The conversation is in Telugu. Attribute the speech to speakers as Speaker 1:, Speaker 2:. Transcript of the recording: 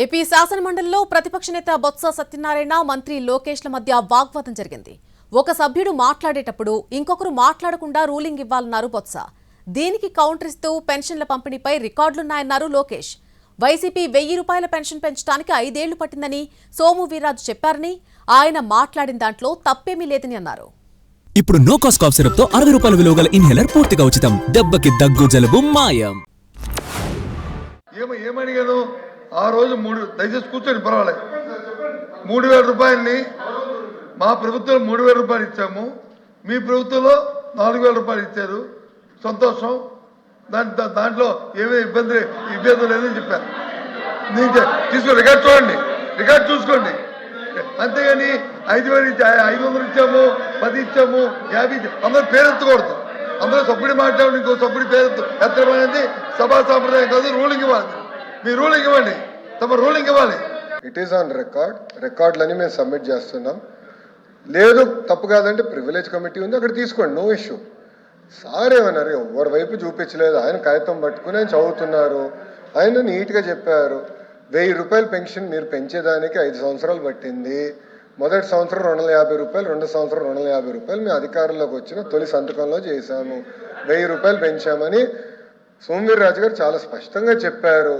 Speaker 1: ఏపీ శాసనమండలిలో ప్రతిపక్ష నేత బొత్స సత్యనారాయణ మంత్రి లోకేష్ల మధ్య వాగ్వాదం జరిగింది. ఒక సభ్యుడు మాట్లాడేటప్పుడు ఇంకొకరు మాట్లాడకుండా రూలింగ్ ఇవ్వాలన్నారు బొత్స. దీనికి కౌంటర్ ఇస్తూ పెన్షన్ల పంపిణీపై రికార్డులున్నాయన్నారు లోకేష్. వైసీపీ 1000 రూపాయల పెన్షన్ పెంచడానికి 5 ఏళ్లు పట్టిందని సోము వీర్రాజు చెప్పారని, ఆయన మాట్లాడిన దాంట్లో తప్పేమీ లేదని అన్నారు.
Speaker 2: ఇప్పుడు నో కాస్ట్ కాఫ్ సిరప్ తో 60 రూపాయల విలువ గల ఇన్హేలర్ పూర్తిగా ఉచితం. దెబ్బకి దగ్గు జలుబు మాయం.
Speaker 3: ఏమడిగాను ఆ రోజు దయచేసి కూర్చొని పర్వాలేదు. 3000 రూపాయలని మా ప్రభుత్వం 3000 రూపాయలు ఇచ్చాము, మీ ప్రభుత్వంలో 4000 రూపాయలు ఇచ్చారు. సంతోషం, దాంట్లో ఏమీ ఇబ్బంది లేదని చెప్పారు. తీసుకోండి, రికార్డ్ చూసుకోండి. అంతేగాని 500 ఇచ్చాము, 10 ఇచ్చాము, 50 ఇచ్చాము, అందరూ పేరెత్తకూడదు. అందరూ సభ్యుడి మాట్లాడి ఇంకో సభ్యుడి ఎత్తడం అనేది సభా సాంప్రదాయం కాదు. రూలింగ్ ఇవ్వాలి, మీ రూలింగ్ ఇవ్వండి, తమ రూలింగ్ ఇవ్వాలి.
Speaker 4: ఇట్ ఈస్ ఆన్ రికార్డులని మేము సబ్మిట్ చేస్తున్నాం. లేదు తప్పు కాదంటే ప్రివిలేజ్ కమిటీ ఉంది, అక్కడ తీసుకోండి, నో ఇష్యూ. సార్ ఏమన్నారు, ఎవరి వైపు చూపించలేదు. ఆయన కాగితం పట్టుకుని ఆయన చదువుతున్నారు. ఆయన నీట్గా చెప్పారు, 1000 రూపాయల పెన్షన్ మీరు పెంచేదానికి 5 సంవత్సరాలు పట్టింది. మొదటి సంవత్సరం 250 రూపాయలు, రెండో సంవత్సరం 250 రూపాయలు మేము అధికారంలోకి వచ్చిన తొలి సంతకంలో చేశాము. 1000 రూపాయలు పెంచామని సోము వీర్రాజు గారు చాలా స్పష్టంగా చెప్పారు.